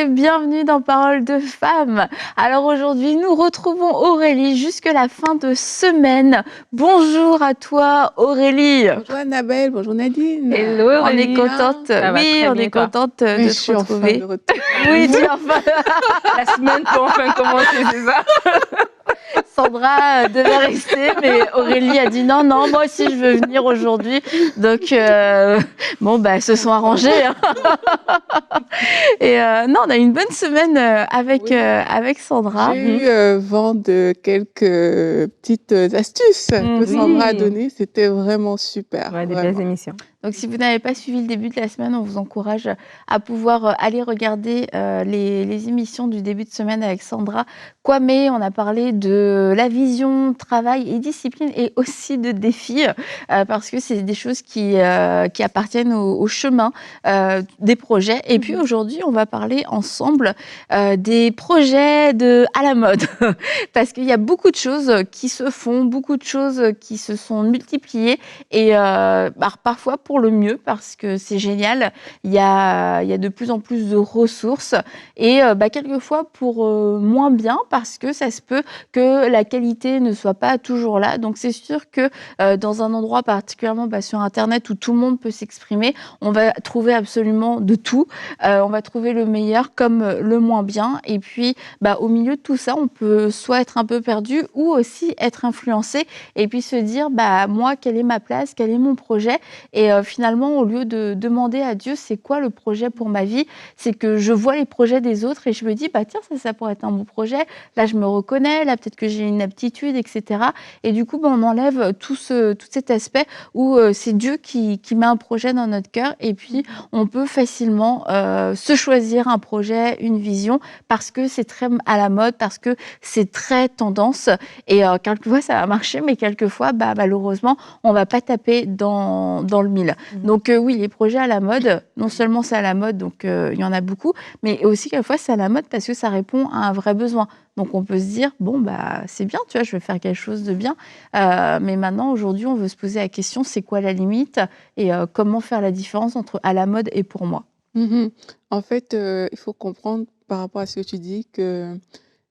bienvenue dans Parole de Femmes. Alors aujourd'hui, nous retrouvons Aurélie jusque la fin de semaine. Bonjour à toi Aurélie. Bonjour Annabelle, bonjour Nadine. Hello Aurélie. On est contente, on est contente de te retrouver. Oui, tu es enfin. La semaine peut enfin commencer, c'est ça? Sandra devait rester, mais Aurélie a dit non, moi aussi je veux venir aujourd'hui. Donc, elles se sont arrangées. Hein. Et non, on a eu une bonne semaine avec Sandra. J'ai eu vent de quelques petites astuces que Sandra a données. C'était vraiment super. Ouais, des belles émissions. Donc, si vous n'avez pas suivi le début de la semaine, on vous encourage à pouvoir aller regarder les émissions du début de semaine avec Sandra Kwame. On a parlé de la vision, travail et discipline et aussi de défis parce que c'est des choses qui appartiennent au chemin des projets. Et puis aujourd'hui, on va parler ensemble des projets à la mode parce qu'il y a beaucoup de choses qui se font, beaucoup de choses qui se sont multipliées et parfois pour le mieux parce que c'est génial. Il y a de plus en plus de ressources et quelquefois pour moins bien parce que ça se peut que la qualité ne soit pas toujours là. Donc c'est sûr que dans un endroit particulièrement sur Internet où tout le monde peut s'exprimer, on va trouver absolument de tout. On va trouver le meilleur comme le moins bien. Et puis au milieu de tout ça, on peut soit être un peu perdu ou aussi être influencé et puis se dire moi, quelle est ma place, quel est mon projet? Et finalement, au lieu de demander à Dieu c'est quoi le projet pour ma vie, c'est que je vois les projets des autres et je me dis tiens, ça pourrait être un bon projet. Là, je me reconnais, là, peut-être que j'ai une aptitude, etc. Et du coup, on enlève tout cet aspect où c'est Dieu qui met un projet dans notre cœur et puis on peut facilement se choisir un projet, une vision parce que c'est très à la mode, parce que c'est très tendance et quelquefois ça va marcher, mais quelquefois, malheureusement, on va pas taper dans le mille. Donc oui, les projets à la mode, non seulement c'est à la mode, donc il y en a beaucoup, mais aussi quelquefois c'est à la mode parce que ça répond à un vrai besoin. Donc on peut se dire, c'est bien, tu vois, je vais faire quelque chose de bien. Mais maintenant, aujourd'hui, on veut se poser la question, c'est quoi la limite et comment faire la différence entre à la mode et pour moi? En fait, il faut comprendre par rapport à ce que tu dis qu'il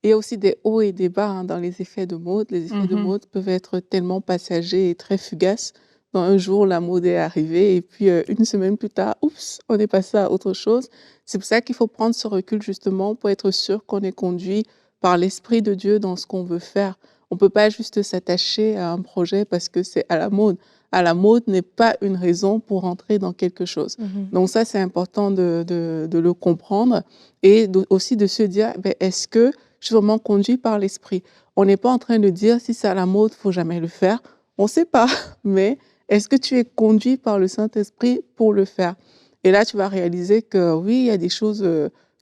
y a aussi des hauts et des bas dans les effets de mode. Les effets de mode peuvent être tellement passagers et très fugaces. Dans un jour, la mode est arrivée et puis une semaine plus tard, oups, on est passé à autre chose. C'est pour ça qu'il faut prendre ce recul justement pour être sûr qu'on est conduit par l'Esprit de Dieu dans ce qu'on veut faire. On ne peut pas juste s'attacher à un projet parce que c'est à la mode. À la mode n'est pas une raison pour entrer dans quelque chose. Donc ça, c'est important de le comprendre et aussi de se dire, est-ce que je suis vraiment conduit par l'Esprit? On n'est pas en train de dire, si c'est à la mode, il ne faut jamais le faire. On ne sait pas, mais est-ce que tu es conduit par le Saint-Esprit pour le faire? Et là, tu vas réaliser que oui, il y a des choses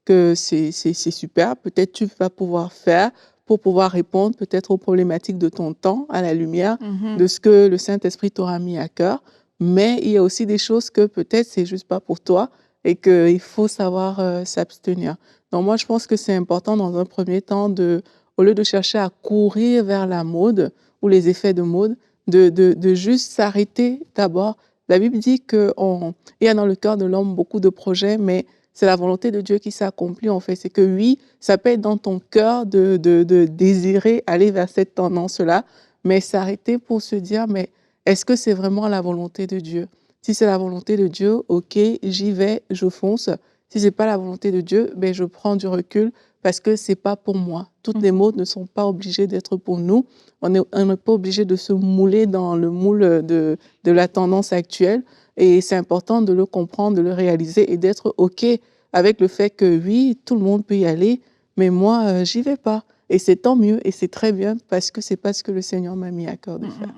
que c'est super. Peut-être tu vas pouvoir faire pour pouvoir répondre peut-être aux problématiques de ton temps à la lumière de ce que le Saint-Esprit t'aura mis à cœur. Mais il y a aussi des choses que peut-être c'est juste pas pour toi et qu'il faut savoir s'abstenir. Donc moi, je pense que c'est important dans un premier temps au lieu de chercher à courir vers la mode ou les effets de mode, de juste s'arrêter d'abord. La Bible dit qu'il y a dans le cœur de l'homme beaucoup de projets, mais c'est la volonté de Dieu qui s'accomplit en fait. C'est que oui, ça peut être dans ton cœur de désirer aller vers cette tendance-là, mais s'arrêter pour se dire, mais est-ce que c'est vraiment la volonté de Dieu? Si c'est la volonté de Dieu, ok, j'y vais, je fonce. Si c'est pas la volonté de Dieu, je prends du recul parce que c'est pas pour moi. Toutes les modes ne sont pas obligées d'être pour nous. On n'est pas obligé de se mouler dans le moule de la tendance actuelle. Et c'est important de le comprendre, de le réaliser et d'être OK avec le fait que oui, tout le monde peut y aller, mais moi, j'y vais pas. Et c'est tant mieux et c'est très bien parce que c'est pas ce que le Seigneur m'a mis à cœur de faire.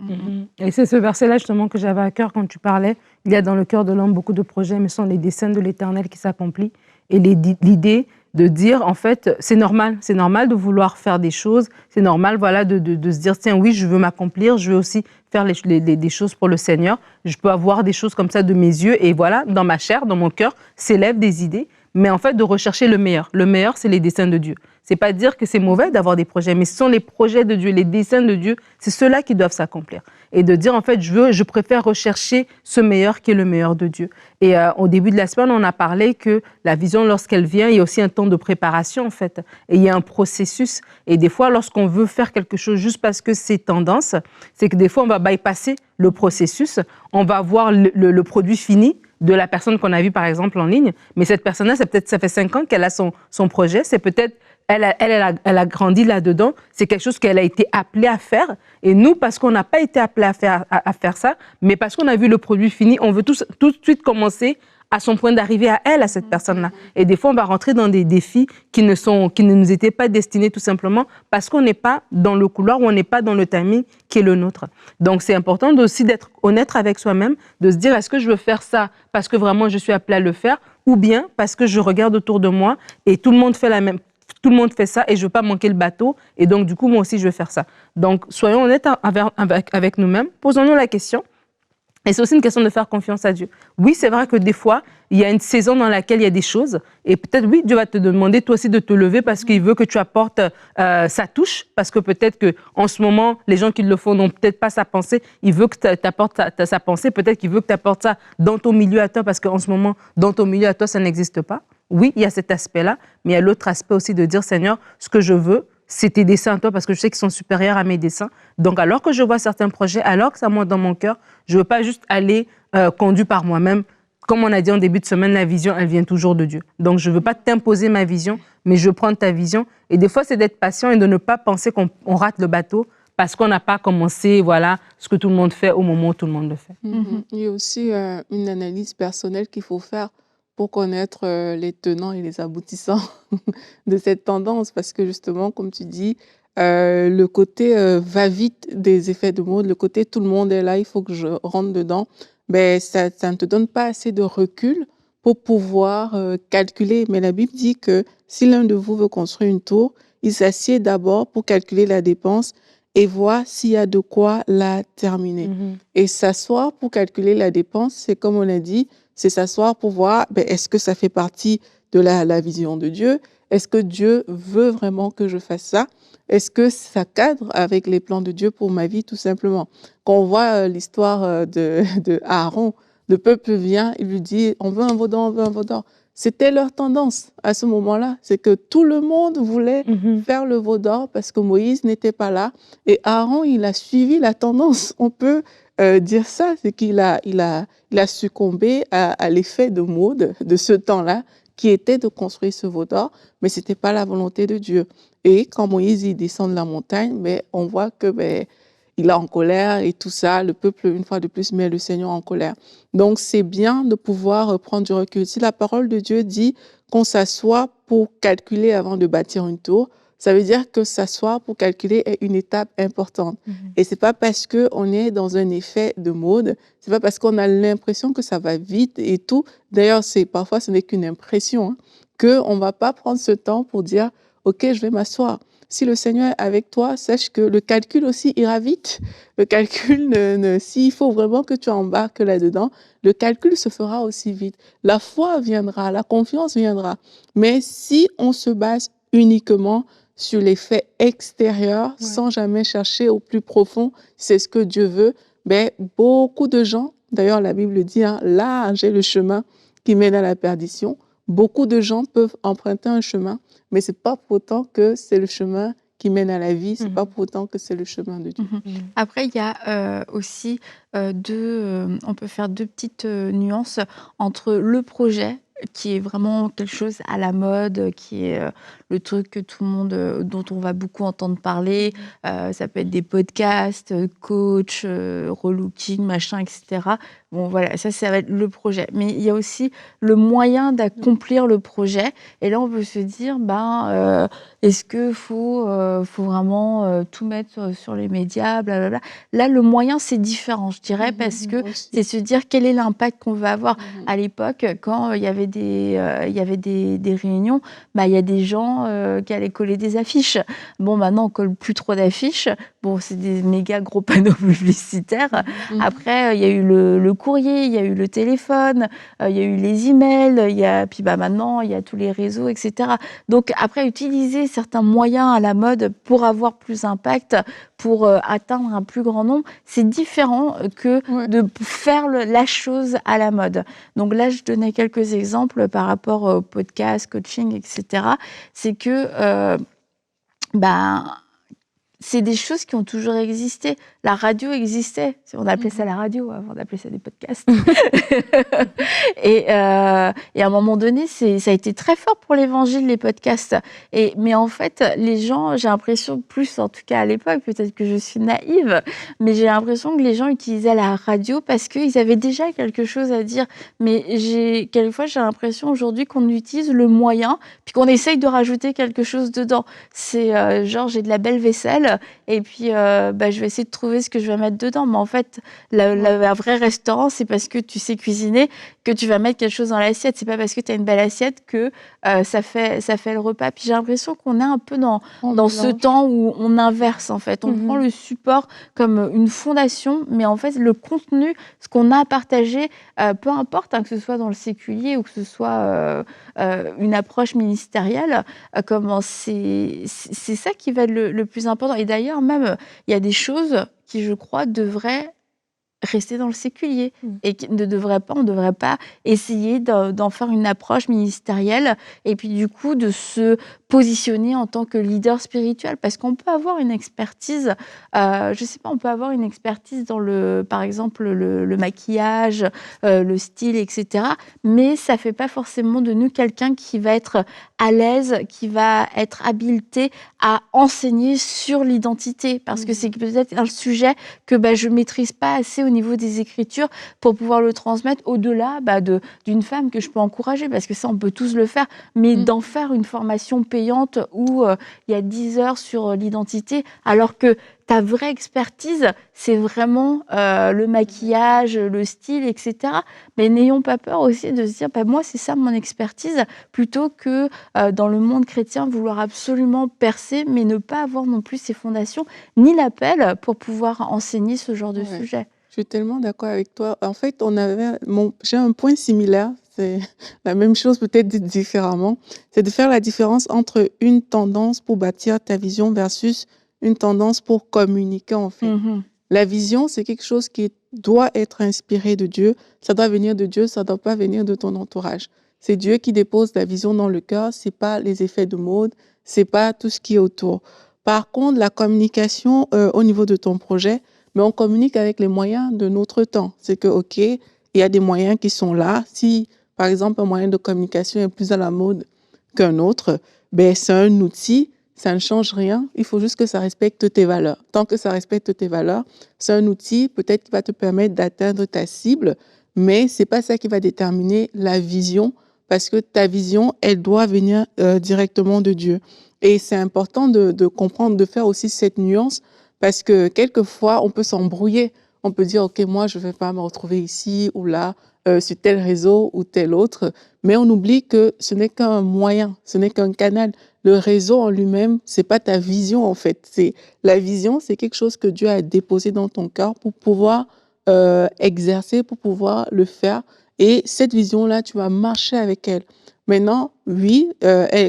Et c'est ce verset-là justement que j'avais à cœur quand tu parlais. Il y a dans le cœur de l'homme beaucoup de projets, mais ce sont les desseins de l'Éternel qui s'accomplissent. Et l'idée de dire, en fait, c'est normal de vouloir faire des choses, c'est normal, voilà, de se dire, tiens, oui, je veux m'accomplir, je veux aussi faire des choses pour le Seigneur, je peux avoir des choses comme ça de mes yeux, et voilà, dans ma chair, dans mon cœur, s'élèvent des idées, mais en fait de rechercher le meilleur. Le meilleur, c'est les desseins de Dieu. C'est pas dire que c'est mauvais d'avoir des projets, mais ce sont les projets de Dieu, les desseins de Dieu, c'est ceux-là qui doivent s'accomplir. Et de dire, en fait, je préfère rechercher ce meilleur qui est le meilleur de Dieu. Et au début de la semaine, on a parlé que la vision, lorsqu'elle vient, il y a aussi un temps de préparation, en fait. Et il y a un processus. Et des fois, lorsqu'on veut faire quelque chose juste parce que c'est tendance, c'est que des fois, on va bypasser le processus. On va voir le produit fini de la personne qu'on a vue, par exemple, en ligne. Mais cette personne-là, ça fait 5 ans qu'elle a son projet. C'est peut-être elle a grandi là-dedans. C'est quelque chose qu'elle a été appelée à faire. Et nous, parce qu'on n'a pas été appelés à faire ça, mais parce qu'on a vu le produit fini, on veut tout de suite commencer à son point d'arrivée à elle, à cette personne-là. Et des fois, on va rentrer dans des défis qui ne nous étaient pas destinés tout simplement parce qu'on n'est pas dans le couloir ou on n'est pas dans le timing qui est le nôtre. Donc, c'est important aussi d'être honnête avec soi-même, de se dire, est-ce que je veux faire ça parce que vraiment je suis appelée à le faire ou bien parce que je regarde autour de moi et tout le monde fait ça et je ne veux pas manquer le bateau. Et donc, du coup, moi aussi, je veux faire ça. Donc, soyons honnêtes avec nous-mêmes. Posons-nous la question. Et c'est aussi une question de faire confiance à Dieu. Oui, c'est vrai que des fois, il y a une saison dans laquelle il y a des choses. Et peut-être, oui, Dieu va te demander toi aussi de te lever parce qu'il veut que tu apportes sa touche. Parce que peut-être qu'en ce moment, les gens qui le font n'ont peut-être pas sa pensée. Il veut que tu apportes sa pensée. Peut-être qu'il veut que tu apportes ça dans ton milieu à toi parce qu'en ce moment, dans ton milieu à toi, ça n'existe pas. Oui, il y a cet aspect-là. Mais il y a l'autre aspect aussi de dire, Seigneur, ce que je veux, c'est tes desseins à toi parce que je sais qu'ils sont supérieurs à mes desseins. Donc, alors que je vois certains projets, alors que ça monte dans mon cœur, je ne veux pas juste aller conduit par moi-même. Comme on a dit en début de semaine, la vision, elle vient toujours de Dieu. Donc, je ne veux pas t'imposer ma vision, mais je veux prendre ta vision. Et des fois, c'est d'être patient et de ne pas penser qu'on rate le bateau parce qu'on n'a pas commencé, voilà, ce que tout le monde fait au moment où tout le monde le fait. Il y a aussi une analyse personnelle qu'il faut faire pour connaître les tenants et les aboutissants de cette tendance. Parce que justement, comme tu dis, le côté va-vite des effets de mode, le côté tout le monde est là, il faut que je rentre dedans, ben, ça ne te donne pas assez de recul pour pouvoir calculer. Mais la Bible dit que si l'un de vous veut construire une tour, il s'assied d'abord pour calculer la dépense et voir s'il y a de quoi la terminer. Et s'asseoir pour calculer la dépense, c'est comme on a dit, c'est s'asseoir pour voir, ben, est-ce que ça fait partie de la vision de Dieu? Est-ce que Dieu veut vraiment que je fasse ça? Est-ce que ça cadre avec les plans de Dieu pour ma vie, tout simplement? Quand on voit l'histoire de Aaron, le peuple vient, il lui dit, on veut un veau d'or, on veut un veau d'or. C'était leur tendance à ce moment-là, c'est que tout le monde voulait faire le veau d'or parce que Moïse n'était pas là. Et Aaron, il a suivi la tendance. On peut dire ça, c'est qu'il a succombé à l'effet de mode de ce temps-là, qui était de construire ce veau d'or, mais ce n'était pas la volonté de Dieu. Et quand Moïse il descend de la montagne, ben, on voit que il est en colère et tout ça. Le peuple, une fois de plus, met le Seigneur en colère. Donc, c'est bien de pouvoir prendre du recul. Si la parole de Dieu dit qu'on s'assoit pour calculer avant de bâtir une tour, ça veut dire que s'asseoir pour calculer est une étape importante. Et c'est pas parce qu'on est dans un effet de mode, c'est pas parce qu'on a l'impression que ça va vite et tout. D'ailleurs, parfois, ce n'est qu'une impression, hein, qu'on va pas prendre ce temps pour dire, OK, je vais m'asseoir. Si le Seigneur est avec toi, sache que le calcul aussi ira vite. Le calcul, s'il faut vraiment que tu embarques là-dedans, le calcul se fera aussi vite. La foi viendra, la confiance viendra. Mais si on se base uniquement sur les faits extérieurs, sans jamais chercher au plus profond, c'est ce que Dieu veut, ben, beaucoup de gens, d'ailleurs la Bible dit, hein, large est le chemin qui mène à la perdition. Beaucoup de gens peuvent emprunter un chemin, mais c'est pas pour autant que c'est le chemin qui mène à la vie, c'est pas pour autant que c'est le chemin de Dieu. Après, il y a aussi on peut faire deux petites nuances entre le projet, qui est vraiment quelque chose à la mode, qui est le truc que tout le monde, dont on va beaucoup entendre parler. Ça peut être des podcasts, coach, relooking, machin, etc. Bon, voilà, ça va être le projet. Mais il y a aussi le moyen d'accomplir le projet. Et là, on peut se dire, est-ce qu'il faut vraiment tout mettre sur les médias, blablabla. Là, le moyen, c'est différent, je dirais, parce que c'est se dire quel est l'impact qu'on va avoir. À l'époque, quand il y avait des réunions, il y a des gens qui allaient coller des affiches. Bon, maintenant, on colle plus trop d'affiches. Bon, c'est des méga gros panneaux publicitaires. Après, il y a eu le courrier, il y a eu le téléphone, il y a eu les emails, puis maintenant, il y a tous les réseaux, etc. Donc après, utiliser certains moyens à la mode pour avoir plus d'impact, pour atteindre un plus grand nombre, c'est différent que Ouais. de faire la chose à la mode. Donc là, je donnais quelques exemples par rapport au podcast, coaching, etc. C'est que ben, c'est des choses qui ont toujours existé. La radio existait. On appelait ça la radio avant d'appeler ça des podcasts. Et à un moment donné, ça a été très fort pour l'évangile, les podcasts. Mais en fait, les gens, j'ai l'impression, plus en tout cas à l'époque, peut-être que je suis naïve, mais j'ai l'impression que les gens utilisaient la radio parce qu'ils avaient déjà quelque chose à dire. Mais quelquefois, j'ai l'impression aujourd'hui qu'on utilise le moyen, puis qu'on essaye de rajouter quelque chose dedans. C'est genre, j'ai de la belle vaisselle, et puis je vais essayer de trouver ce que je vais mettre dedans. Mais en fait, un vrai restaurant, c'est parce que tu sais cuisiner que tu vas mettre quelque chose dans l'assiette. C'est pas parce que tu as une belle assiette que ça fait le repas. Puis j'ai l'impression qu'on est un peu dans ce temps où on inverse, en fait. On prend le support comme une fondation, mais en fait, le contenu, ce qu'on a à partager, peu importe, que ce soit dans le séculier ou que ce soit une approche ministérielle, c'est ça qui va être le plus important. Et d'ailleurs, même, il y a des choses qui, je crois, devraient rester dans le séculier et on ne devrait pas essayer d'en faire une approche ministérielle et puis du coup de se positionner en tant que leader spirituel, parce qu'on peut avoir une expertise, je sais pas, on peut avoir une expertise dans par exemple le maquillage, le style, etc. Mais ça fait pas forcément de nous quelqu'un qui va être à l'aise, qui va être habilité à enseigner sur l'identité, parce que c'est peut-être un sujet que je maîtrise pas assez au niveau des écritures pour pouvoir le transmettre au-delà d'une femme que je peux encourager, parce que ça, on peut tous le faire, mais d'en faire une formation payante où il y a 10 heures sur l'identité, alors que ta vraie expertise, c'est vraiment le maquillage, le style, etc. Mais n'ayons pas peur aussi de se dire, moi, c'est ça mon expertise, plutôt que dans le monde chrétien, vouloir absolument percer, mais ne pas avoir non plus ces fondations, ni l'appel pour pouvoir enseigner ce genre de sujet. Je suis tellement d'accord avec toi. En fait, j'ai un point similaire, c'est la même chose peut-être dit différemment, c'est de faire la différence entre une tendance pour bâtir ta vision versus une tendance pour communiquer, en fait. La vision, c'est quelque chose qui doit être inspiré de Dieu. Ça doit venir de Dieu, ça ne doit pas venir de ton entourage. C'est Dieu qui dépose la vision dans le cœur, c'est pas les effets de mode, c'est pas tout ce qui est autour. Par contre, la communication au niveau de ton projet, mais on communique avec les moyens de notre temps. C'est que, OK, il y a des moyens qui sont là. Si, par exemple, un moyen de communication est plus à la mode qu'un autre, c'est un outil, ça ne change rien. Il faut juste que ça respecte tes valeurs. Tant que ça respecte tes valeurs, c'est un outil peut-être qui va te permettre d'atteindre ta cible, mais c'est pas ça qui va déterminer la vision, parce que ta vision, elle doit venir directement de Dieu. Et c'est important de comprendre, de faire aussi cette nuance, parce que quelquefois, on peut s'embrouiller. On peut dire, OK, moi, je ne vais pas me retrouver ici ou là, sur tel réseau ou tel autre. Mais on oublie que ce n'est qu'un moyen, ce n'est qu'un canal. Le réseau en lui-même, c'est pas ta vision, en fait. La vision, c'est quelque chose que Dieu a déposé dans ton cœur pour pouvoir exercer, pour pouvoir le faire. Et cette vision-là, tu vas marcher avec elle. Maintenant, oui,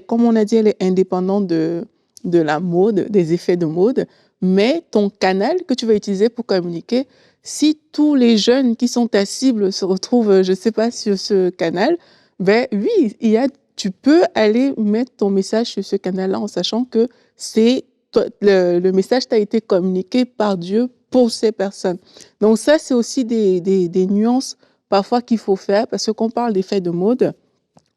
comme on a dit, elle est indépendante de la mode, des effets de mode. Mais ton canal que tu vas utiliser pour communiquer, si tous les jeunes qui sont ta cible se retrouvent, je ne sais pas, sur ce canal, oui, tu peux aller mettre ton message sur ce canal-là en sachant que le message t'a été communiqué par Dieu pour ces personnes. Donc ça, c'est aussi des nuances parfois qu'il faut faire, parce que quand on parle d'effets de mode,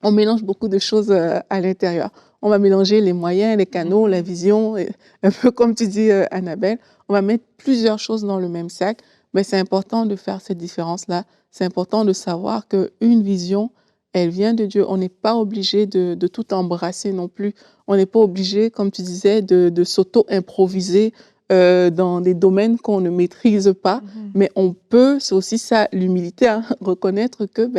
on mélange beaucoup de choses à l'intérieur. On va mélanger les moyens, les canaux, la vision, un peu comme tu dis, Annabelle. On va mettre plusieurs choses dans le même sac, mais c'est important de faire cette différence-là. C'est important de savoir qu'une vision, elle vient de Dieu. On n'est pas obligé de tout embrasser non plus. On n'est pas obligé, comme tu disais, de s'auto-improviser dans des domaines qu'on ne maîtrise pas. Mais on peut, c'est aussi ça, l'humilité, reconnaître que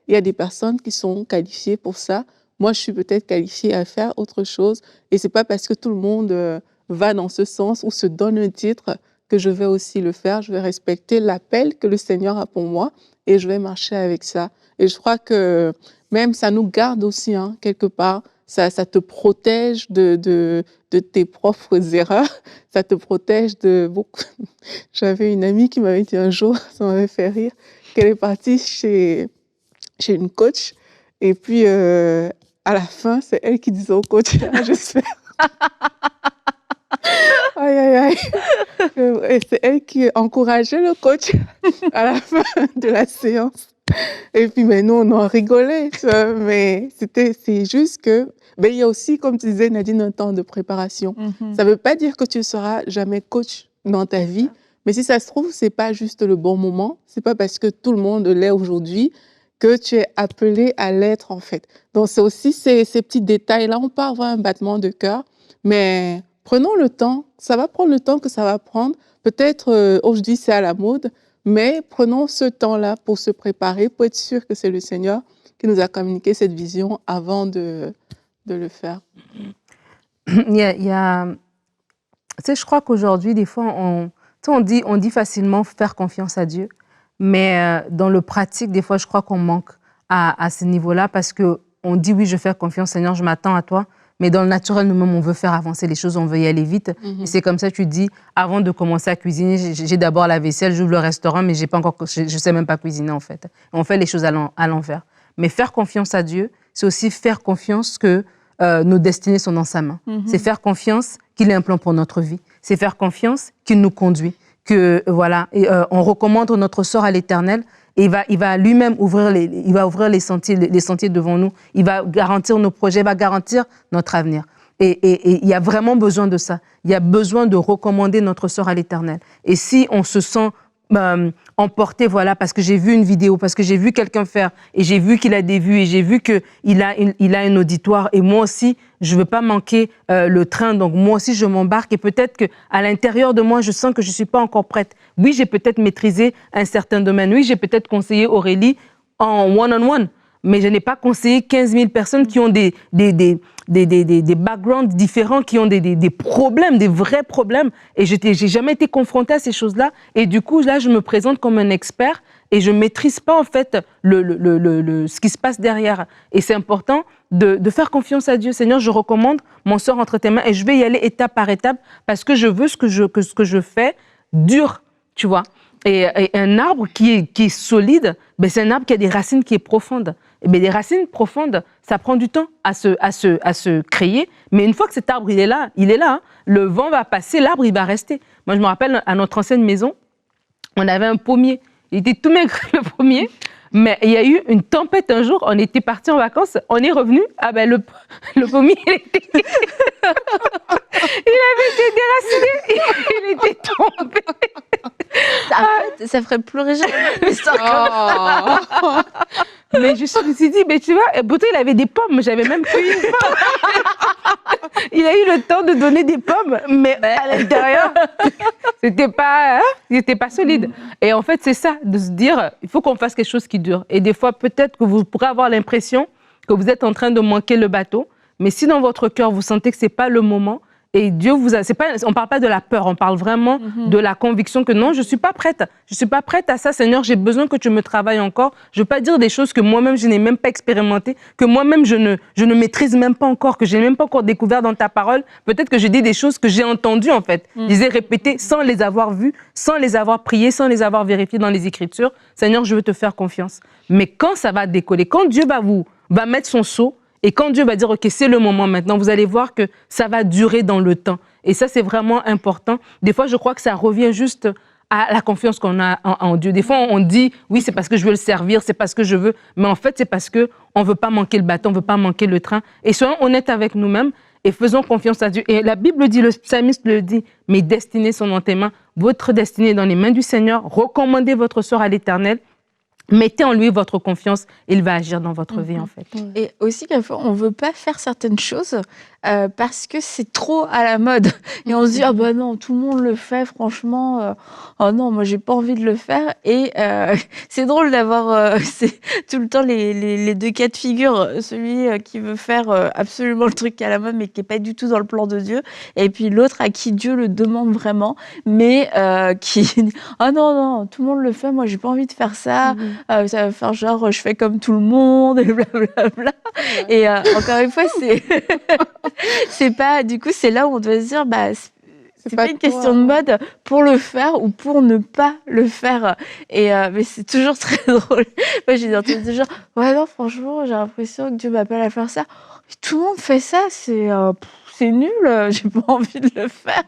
il y a des personnes qui sont qualifiées pour ça. Moi, je suis peut-être qualifiée à faire autre chose. Et c'est pas parce que tout le monde va dans ce sens ou se donne un titre que je vais aussi le faire. Je vais respecter l'appel que le Seigneur a pour moi et je vais marcher avec ça. Et je crois que même ça nous garde aussi, hein, quelque part. Ça te protège de tes propres erreurs. Ça te protège de beaucoup. J'avais une amie qui m'avait dit un jour, ça m'avait fait rire, qu'elle est partie chez une coach. Et puis, à la fin, c'est elle qui disait au coach, ah, j'espère. Aïe, aïe, aïe. Et c'est elle qui encourageait le coach à la fin de la séance. Et puis, mais nous, on en rigolait, tu vois, mais c'est juste que, il y a aussi, comme tu disais, Nadine, un temps de préparation. Ça ne veut pas dire que tu ne seras jamais coach dans ta vie, mais si ça se trouve, c'est pas juste le bon moment. C'est pas parce que tout le monde l'est aujourd'hui que tu es appelé à l'être, en fait. Donc, c'est aussi ces petits détails-là. On peut avoir un battement de cœur, mais prenons le temps. Ça va prendre le temps que ça va prendre. Peut-être, aujourd'hui, c'est à la mode, mais prenons ce temps-là pour se préparer, pour être sûr que c'est le Seigneur qui nous a communiqué cette vision avant de le faire. Il y a tu sais, je crois qu'aujourd'hui, des fois, on dit facilement faire confiance à Dieu, mais dans le pratique, des fois, je crois qu'on manque à ce niveau-là parce qu'on dit oui, je fais confiance, Seigneur, je m'attends à toi, mais dans le naturel, nous-mêmes, on veut faire avancer les choses, on veut y aller vite. Et c'est comme ça que tu dis, avant de commencer à cuisiner, j'ai d'abord la vaisselle, j'ouvre le restaurant, mais je sais même pas cuisiner, en fait. On fait les choses à l'envers. Mais faire confiance à Dieu, c'est aussi faire confiance que nos destinées sont dans sa main. C'est faire confiance qu'il a un plan pour notre vie. C'est faire confiance qu'il nous conduit. Que, voilà, on recommande notre sort à l'Éternel et il va lui-même ouvrir les sentiers devant nous. Il va garantir nos projets, il va garantir notre avenir. Et il y a vraiment besoin de ça. Il y a besoin de recommander notre sort à l'Éternel. Et si on se sent emporté, voilà, parce que j'ai vu une vidéo, parce que j'ai vu quelqu'un faire, et j'ai vu qu'il a des vues, et j'ai vu qu'il a un auditoire, et moi aussi, je ne veux pas manquer le train, donc moi aussi, je m'embarque, et peut-être qu'à l'intérieur de moi, je sens que je ne suis pas encore prête. Oui, j'ai peut-être maîtrisé un certain domaine, oui, j'ai peut-être conseillé Aurélie en one-on-one, mais je n'ai pas conseillé 15 000 personnes qui ont des backgrounds différents, qui ont des problèmes, des vrais problèmes. Et j'ai jamais été confrontée à ces choses-là. Et du coup, là, je me présente comme un expert et je maîtrise pas, en fait, ce qui se passe derrière. Et c'est important de faire confiance à Dieu. Seigneur, je recommande mon sort entre tes mains et je vais y aller étape par étape parce que je veux que ce que je fais dure, tu vois. Et un arbre qui est solide, c'est un arbre qui a des racines qui est profonde. Mais des racines profondes, ça prend du temps à se créer. Mais une fois que cet arbre, il est là, hein, le vent va passer, l'arbre, il va rester. Moi, je me rappelle, à notre ancienne maison, on avait un pommier. Il était tout maigre, le pommier. Mais il y a eu une tempête un jour, on était partis en vacances, on est revenu, le pommier, il avait été déraciné, il était tombé. Ça ferait pleurer une histoire comme ça. Mais je me suis dit, mais tu vois, pourtant il avait des pommes, j'avais même plus une pomme. Il a eu le temps de donner des pommes, mais à l'intérieur, c'était pas solide. Et en fait, c'est ça, de se dire, il faut qu'on fasse quelque chose qui dure. Et des fois, peut-être que vous pourrez avoir l'impression que vous êtes en train de manquer le bateau, mais si dans votre cœur, vous sentez que c'est pas le moment, et Dieu on parle pas de la peur, on parle vraiment de la conviction que non, je suis pas prête. Je suis pas prête à ça, Seigneur, j'ai besoin que tu me travailles encore. Je veux pas dire des choses que moi-même je n'ai même pas expérimentées, que moi-même je ne maîtrise même pas encore, que j'ai même pas encore découvert dans ta parole. Peut-être que je dis des choses que j'ai entendues en fait. Je les ai répétées sans les avoir vues, sans les avoir priées, sans les avoir vérifiées dans les Écritures. Seigneur, je veux te faire confiance. Mais quand ça va décoller, quand Dieu va mettre son sceau, et quand Dieu va dire, OK, c'est le moment maintenant, vous allez voir que ça va durer dans le temps. Et ça, c'est vraiment important. Des fois, je crois que ça revient juste à la confiance qu'on a en Dieu. Des fois, on dit, oui, c'est parce que je veux le servir, c'est parce que je veux. Mais en fait, c'est parce qu'on ne veut pas manquer le bateau, on ne veut pas manquer le train. Et soyons honnêtes avec nous-mêmes et faisons confiance à Dieu. Et la Bible dit, le psalmiste le dit, mes destinées sont dans tes mains, votre destinée est dans les mains du Seigneur. Recommandez votre sort à l'Éternel. mettez en lui votre confiance, il va agir dans votre vie, en fait. Ouais. Et aussi, quelquefois, on veut pas faire certaines choses parce que c'est trop à la mode. Et on se dit, ah bah non, tout le monde le fait, franchement. Oh non, moi, j'ai pas envie de le faire. Et c'est drôle d'avoir c'est tout le temps les deux cas de figure. Celui qui veut faire absolument le truc à la mode, mais qui est pas du tout dans le plan de Dieu. Et puis l'autre à qui Dieu le demande vraiment, mais qui dit, ah non, non, tout le monde le fait, moi, j'ai pas envie de faire ça. Ça va faire genre, je fais comme tout le monde, et blablabla. Ouais. Et encore une fois, c'est pas, du coup, c'est là où on doit se dire, bah, c'est pas une question de mode pour le faire ou pour ne pas le faire. Et mais c'est toujours très drôle. Moi, j'ai entendu des gens, ouais, non, franchement, j'ai l'impression que Dieu m'appelle à faire ça. Tout le monde fait ça, c'est nul, j'ai pas envie de le faire.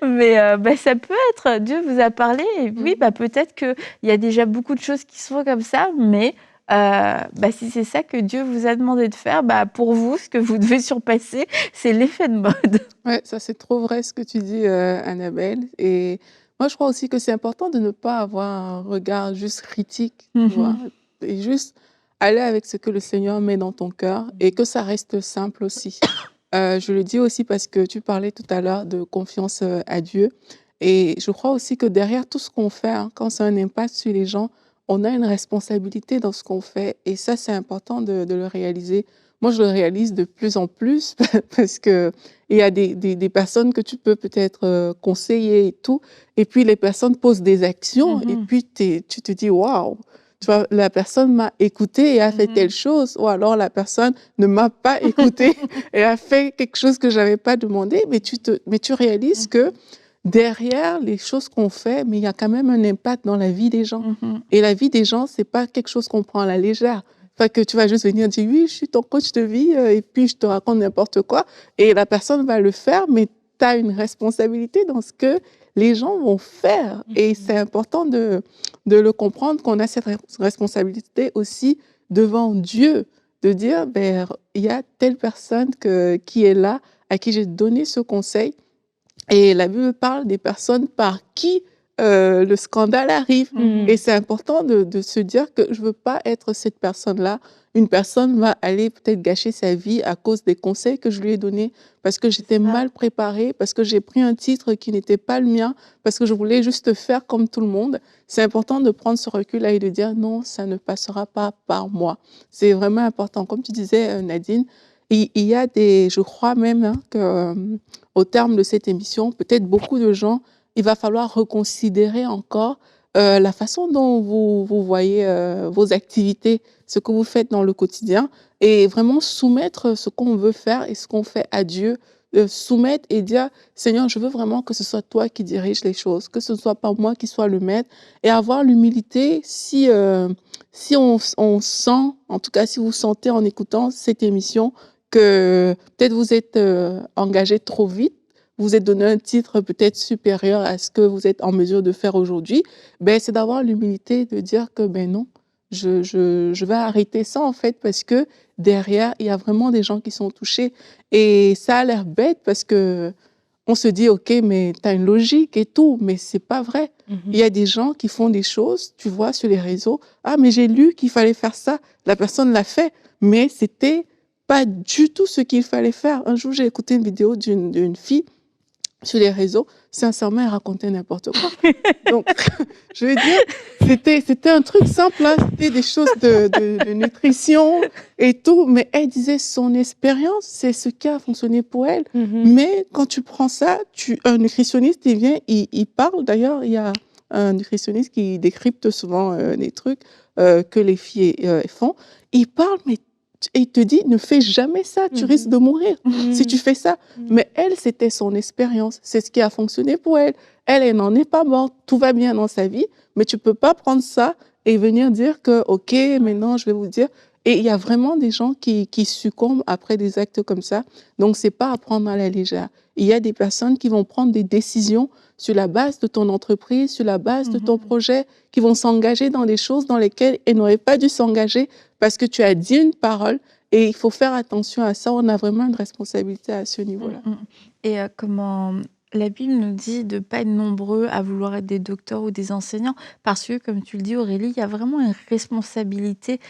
Mais bah, ça peut être, Dieu vous a parlé, et oui, bah, peut-être qu'il y a déjà beaucoup de choses qui se font comme ça, mais bah, si c'est ça que Dieu vous a demandé de faire, bah, pour vous, ce que vous devez surpasser, c'est l'effet de mode. Ouais, ça c'est trop vrai ce que tu dis, Annabelle. Et moi, je crois aussi que c'est important de ne pas avoir un regard juste critique, tu vois, et juste aller avec ce que le Seigneur met dans ton cœur et que ça reste simple aussi. Je le dis aussi parce que tu parlais tout à l'heure de confiance à Dieu. Et je crois aussi que derrière tout ce qu'on fait, hein, quand ça a un impact sur les gens, on a une responsabilité dans ce qu'on fait. Et ça, c'est important de le réaliser. Moi, je le réalise de plus en plus parce que il y a des personnes que tu peux peut-être conseiller et tout. Et puis, les personnes posent des actions et puis tu te dis, waouh, tu vois, la personne m'a écouté et a fait telle chose. Ou alors, la personne ne m'a pas écouté et a fait quelque chose que j'avais pas demandé. Mais tu réalises que derrière les choses qu'on fait, mais il y a quand même un impact dans la vie des gens. Et la vie des gens, c'est pas quelque chose qu'on prend à la légère. Pas que tu vas juste venir dire oui, je suis ton coach de vie et puis je te raconte n'importe quoi. Et la personne va le faire, mais tu as une responsabilité dans ce que les gens vont faire. Et c'est important de le comprendre qu'on a cette responsabilité aussi devant Dieu, de dire, ben, il y a telle personne qui est là, à qui j'ai donné ce conseil. Et la Bible parle des personnes par qui le scandale arrive. Et c'est important de se dire que je veux pas être cette personne-là. Une personne va aller peut-être gâcher sa vie à cause des conseils que je lui ai donnés, parce que j'étais mal préparée, parce que j'ai pris un titre qui n'était pas le mien, parce que je voulais juste faire comme tout le monde. C'est important de prendre ce recul-là et de dire non, ça ne passera pas par moi. C'est vraiment important. Comme tu disais, Nadine, il y a je crois même hein, que au terme de cette émission, peut-être beaucoup de gens, il va falloir reconsidérer encore la façon dont vous voyez vos activités, ce que vous faites dans le quotidien, et vraiment soumettre ce qu'on veut faire et ce qu'on fait à Dieu, soumettre et dire, Seigneur, je veux vraiment que ce soit toi qui dirige les choses, que ce ne soit pas moi qui soit le maître, et avoir l'humilité si on sent, en tout cas si vous sentez en écoutant cette émission, que peut-être vous êtes engagé trop vite, vous êtes donné un titre peut-être supérieur à ce que vous êtes en mesure de faire aujourd'hui, ben, c'est d'avoir l'humilité de dire que ben non, je vais arrêter ça en fait parce que derrière, il y a vraiment des gens qui sont touchés. Et ça a l'air bête parce que on se dit, OK, mais tu as une logique et tout, mais c'est pas vrai. Il y a des gens qui font des choses, tu vois, sur les réseaux. Ah, mais j'ai lu qu'il fallait faire ça. La personne l'a fait, mais c'était pas du tout ce qu'il fallait faire. Un jour, j'ai écouté une vidéo d'une fille sur les réseaux. Sincèrement, elle racontait n'importe quoi. Donc, je veux dire, c'était un truc simple, hein. C'était des choses de nutrition et tout, mais elle disait son expérience, c'est ce qui a fonctionné pour elle. Mais quand tu prends ça, un nutritionniste, il vient, il parle. D'ailleurs, il y a un nutritionniste qui décrypte souvent les trucs que les filles font. Il parle, mais et il te dit, ne fais jamais ça, tu risques de mourir si tu fais ça. Mais elle, c'était son expérience, c'est ce qui a fonctionné pour elle. Elle n'en est pas morte, tout va bien dans sa vie, mais tu peux pas prendre ça et venir dire que, OK, maintenant, je vais vous dire. Et il y a vraiment des gens qui succombent après des actes comme ça. Donc, c'est pas à prendre à la légère. Il y a des personnes qui vont prendre des décisions sur la base de ton entreprise, sur la base de ton projet, qui vont s'engager dans des choses dans lesquelles elles n'auraient pas dû s'engager parce que tu as dit une parole. Et il faut faire attention à ça. On a vraiment une responsabilité à ce niveau-là. Et comment La Bible nous dit de ne pas être nombreux à vouloir être des docteurs ou des enseignants parce que, comme tu le dis Aurélie, il y a vraiment une responsabilité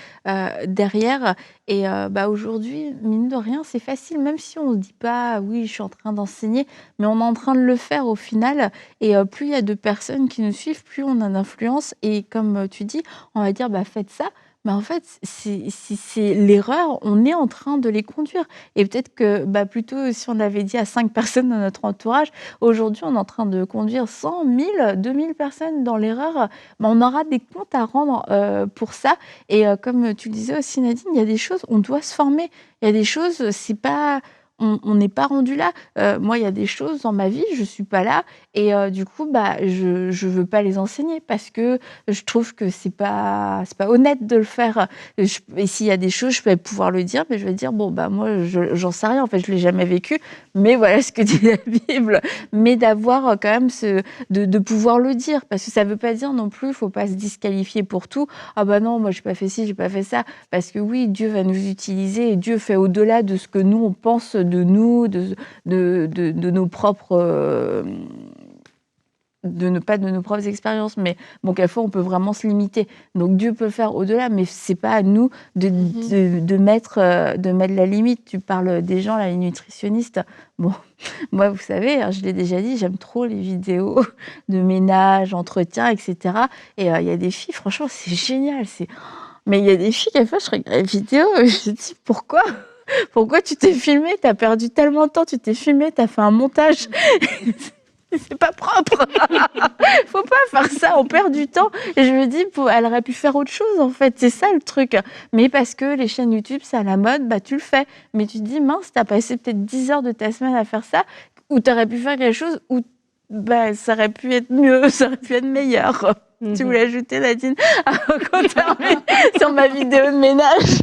derrière. Et aujourd'hui, mine de rien, c'est facile, même si on ne se dit pas «Ah oui, je suis en train d'enseigner», mais on est en train de le faire au final. Et plus il y a de personnes qui nous suivent, plus on a d'influence. Et comme tu dis, on va dire «faites ça». Mais en fait, si c'est l'erreur, on est en train de les conduire. Et peut-être que plutôt, si on avait dit à 5 personnes dans notre entourage, aujourd'hui, on est en train de conduire 100, 1000, 2000 personnes dans l'erreur. On aura des comptes à rendre pour ça. Et comme tu le disais aussi, Nadine, il y a des choses, on doit se former. Il y a des choses, c'est pas, on n'est pas rendu là. Moi, il y a des choses dans ma vie, je suis pas là. Et du coup, je veux pas les enseigner parce que je trouve que c'est pas honnête de le faire. Et s'il y a des choses, je vais pouvoir le dire, mais je vais dire, bon, moi, j'en sais rien. En fait, je l'ai jamais vécu. Mais voilà ce que dit la Bible. Mais d'avoir quand même de pouvoir le dire. Parce que ça veut pas dire non plus, il faut pas se disqualifier pour tout. Ah non, moi, j'ai pas fait ci, j'ai pas fait ça. Parce que oui, Dieu va nous utiliser et Dieu fait au-delà de ce que nous, on pense de nous, de nos propres... pas de nos propres expériences, mais quelquefois on peut vraiment se limiter. Donc Dieu peut faire au-delà, mais c'est pas à nous de mettre la limite. Tu parles des gens, là, les nutritionnistes. Bon, moi, vous savez, je l'ai déjà dit, j'aime trop les vidéos de ménage, entretien, etc. Et il y a des filles, franchement, c'est génial. Mais il y a des filles, quelquefois, je regarde les vidéos et je me dis, pourquoi tu t'es filmé? T'as perdu tellement de temps, tu t'es filmé, t'as fait un montage. C'est pas propre. Faut pas faire ça, on perd du temps. Et je me dis, elle aurait pu faire autre chose, en fait. C'est ça, le truc. Mais parce que les chaînes YouTube, c'est à la mode, tu le fais. Mais tu te dis, mince, t'as passé peut-être 10 heures de ta semaine à faire ça, ou t'aurais pu faire quelque chose où ça aurait pu être mieux, ça aurait pu être meilleur. Tu voulais ajouter, Nadine, avant qu'on termine sur ma vidéo de ménage?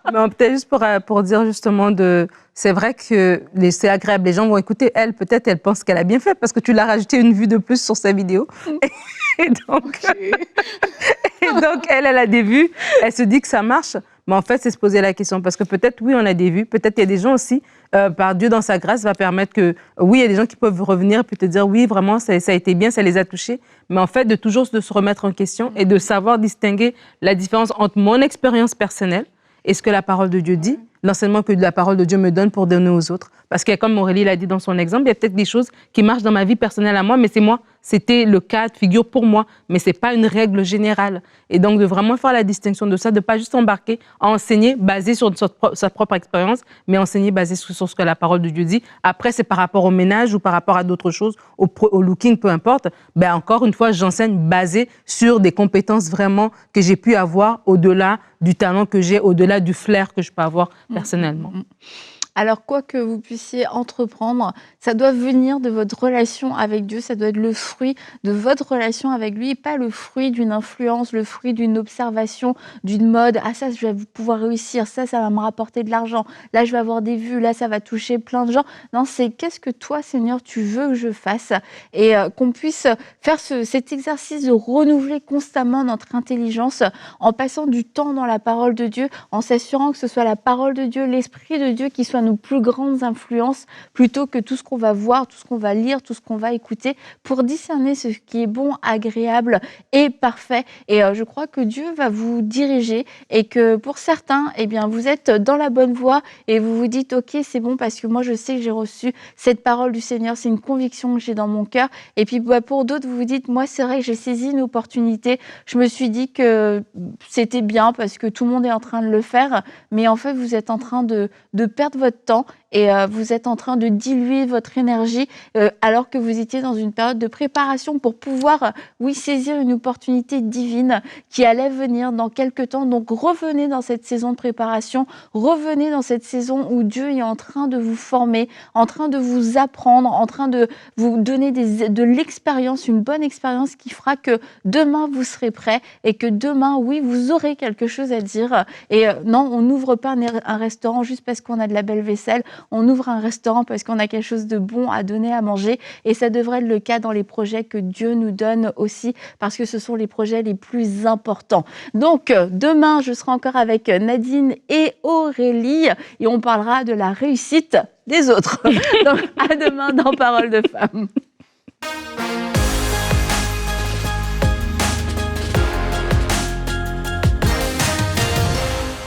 Peut-être juste pour dire justement c'est vrai que c'est agréable, les gens vont écouter, peut-être elle pense qu'elle a bien fait parce que tu l'as rajouté une vue de plus sur sa vidéo. Et donc elle a des vues, elle se dit que ça marche. Mais en fait, c'est se poser la question parce que peut-être, oui, on a des vues, peut-être il y a des gens aussi, par Dieu dans sa grâce, va permettre que, oui, il y a des gens qui peuvent revenir et te dire, oui, vraiment, ça a été bien, ça les a touchés. Mais en fait, de toujours se remettre en question et de savoir distinguer la différence entre mon expérience personnelle et ce que la parole de Dieu dit, l'enseignement que la parole de Dieu me donne pour donner aux autres. Parce que comme Aurélie l'a dit dans son exemple, il y a peut-être des choses qui marchent dans ma vie personnelle à moi, mais c'est moi. C'était le cas de figure pour moi, mais ce n'est pas une règle générale. Et donc, de vraiment faire la distinction de ça, de ne pas juste embarquer à enseigner basé sur sa propre expérience, mais enseigner basé sur ce que la parole de Dieu dit. Après, c'est par rapport au ménage ou par rapport à d'autres choses, au looking, peu importe. Encore une fois, j'enseigne basé sur des compétences vraiment que j'ai pu avoir au-delà du talent que j'ai, au-delà du flair que je peux avoir personnellement. Alors, quoi que vous puissiez entreprendre, ça doit venir de votre relation avec Dieu, ça doit être le fruit de votre relation avec lui, et pas le fruit d'une influence, le fruit d'une observation, d'une mode. Ah, ça, je vais pouvoir réussir, ça va me rapporter de l'argent, là, je vais avoir des vues, là, ça va toucher plein de gens. Non, c'est qu'est-ce que toi, Seigneur, tu veux que je fasse? Et qu'on puisse faire cet exercice de renouveler constamment notre intelligence en passant du temps dans la parole de Dieu, en s'assurant que ce soit la parole de Dieu, l'Esprit de Dieu qui soit nos plus grandes influences plutôt que tout ce qu'on va voir, tout ce qu'on va lire, tout ce qu'on va écouter pour discerner ce qui est bon, agréable et parfait. Et je crois que Dieu va vous diriger et que pour certains, vous êtes dans la bonne voie et vous vous dites ok, c'est bon parce que moi je sais que j'ai reçu cette parole du Seigneur, c'est une conviction que j'ai dans mon cœur. Et puis pour d'autres, vous vous dites moi c'est vrai que j'ai saisi une opportunité, je me suis dit que c'était bien parce que tout le monde est en train de le faire, mais en fait vous êtes en train de perdre votre temps et vous êtes en train de diluer votre énergie alors que vous étiez dans une période de préparation pour pouvoir, saisir une opportunité divine qui allait venir dans quelques temps. Donc revenez dans cette saison de préparation, revenez dans cette saison où Dieu est en train de vous former, en train de vous apprendre, en train de vous donner de l'expérience, une bonne expérience qui fera que demain vous serez prêt et que demain, vous aurez quelque chose à dire. Et non, on n'ouvre pas un restaurant juste parce qu'on a de la belle vaisselle. on ouvre un restaurant parce qu'on a quelque chose de bon à donner à manger. Et ça devrait être le cas dans les projets que Dieu nous donne aussi, parce que ce sont les projets les plus importants. Donc, demain, je serai encore avec Nadine et Aurélie et on parlera de la réussite des autres. Donc, à demain dans Parole de Femme.